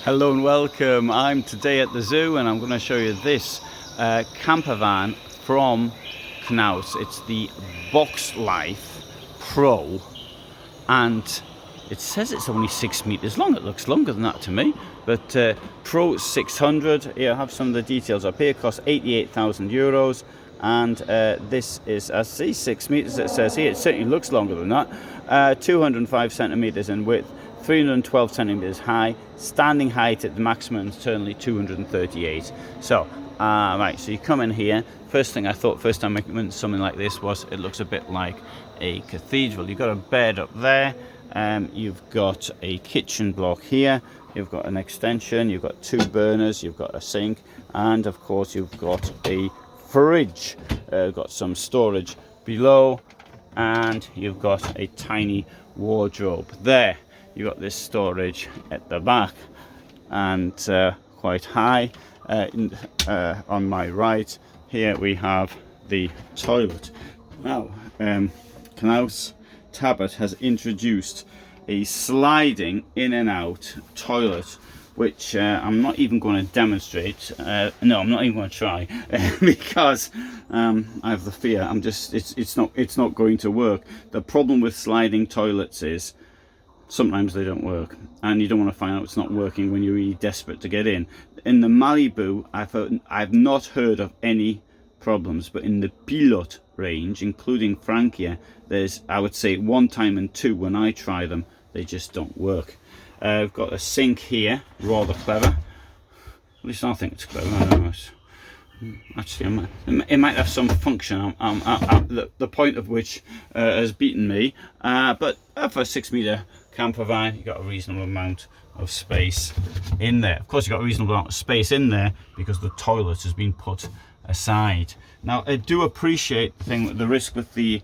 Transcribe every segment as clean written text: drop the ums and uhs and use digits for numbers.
Hello and welcome. I'm today at the zoo and I'm going to show you this camper van from Knaus. It's the Box Life Pro and it says it's only 6 meters long. It looks longer than that to me, but Pro 600. Here I have some of the details up here. It costs €88,000 and this is, I see 6 meters it says here. It certainly looks longer than that. 205 centimeters in width, 312 centimeters high, standing height at the maximum internally 238. So right, so you come in here. First thing I thought first time I went into something like this was it looks a bit like a cathedral. You've got a bed up there, you've got a kitchen block here, you've got an extension, you've got 2 burners, you've got a sink, and of course you've got a fridge. Got some storage below, and you've got a tiny wardrobe there. You've got this storage at the back, and quite high. On my right here we have the toilet. Now Knaus Tabbert has introduced a sliding in and out toilet, which I'm not even going to demonstrate. No, I'm not even going to try because I have the fear. It's not going to work. The problem with sliding toilets is sometimes they don't work, and you don't want to find out it's not working when you're really desperate to get in. In the Malibu, I've not heard of any problems, but in the Pilot range, including Frankia, there's, I would say, 1 time and 2 when I try them, they just don't work. I've got a sink here, rather clever. At least I think it's clever. I don't know. Actually, it might have some function. The point of which has beaten me. But for a 6 meter camper van, you've got a reasonable amount of space in there. Of course, you've got a reasonable amount of space in there because the toilet has been put aside. Now, I do appreciate the risk with the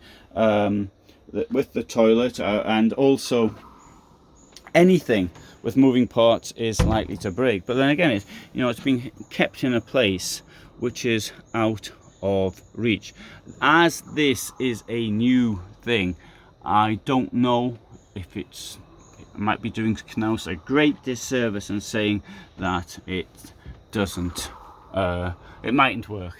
toilet, and also anything with moving parts is likely to break. But then again, it's been kept in a place which is out of reach. As this is a new thing, I don't know if it might be doing Knaus a great disservice and saying that it doesn't, it mightn't work.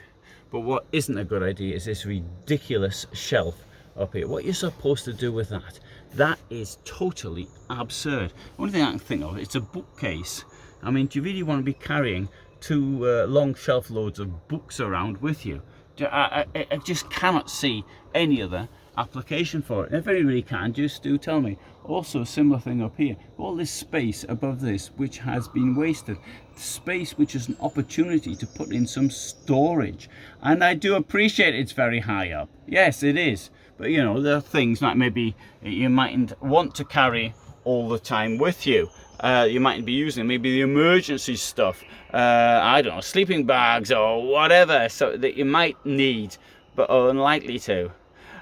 But what isn't a good idea is this ridiculous shelf up here. What you're supposed to do with that? That is totally absurd. The only thing I can think of, it's a bookcase. I mean, do you really want to be carrying 2 long shelf loads of books around with you? I just cannot see any other application for it. And if anybody can, just do tell me. Also, a similar thing up here. All this space above this which has been wasted. Space which is an opportunity to put in some storage. And I do appreciate it's very high up. Yes, it is. But there are things that maybe you mightn't want to carry all the time with you. You mightn't be using maybe the emergency stuff. I don't know, sleeping bags or whatever, so that you might need but are unlikely to.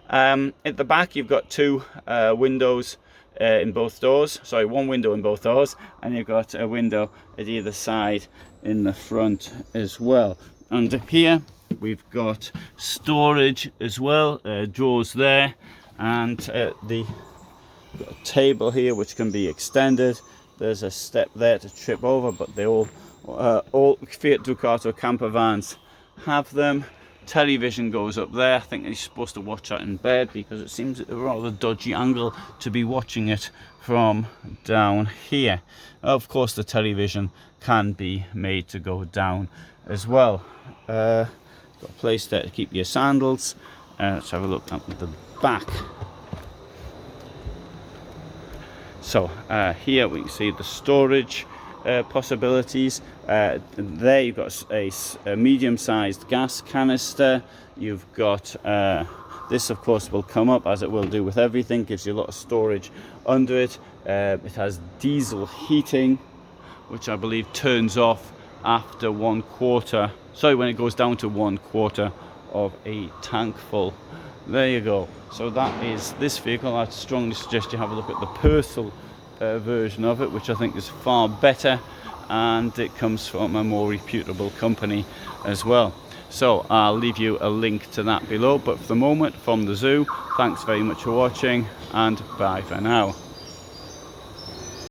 At the back you've got 2 windows in both doors. Sorry, 1 window in both doors, and you've got a window at either side in the front as well. And here we've got storage as well, drawers there, and the table here which can be extended. There's a step there to trip over, but they all Fiat Ducato camper vans have them. Television goes up there. I think you're supposed to watch that in bed because it seems a rather dodgy angle to be watching it from down here. Of course, the television can be made to go down as well. Got a place there to keep your sandals. Let's have a look at the back. So here we can see the storage possibilities. There you've got a medium-sized gas canister. You've got this, of course, will come up as it will do with everything. Gives you a lot of storage under it. It has diesel heating, which I believe turns off after 1/4. Sorry, when it goes down to 1/4 of a tank full. There you go. So that is this vehicle. I'd strongly suggest you have a look at the Pössl version of it, which I think is far better, and it comes from a more reputable company as well. So I'll leave you a link to that below, but for the moment, from the zoo, thanks very much for watching, and bye for now.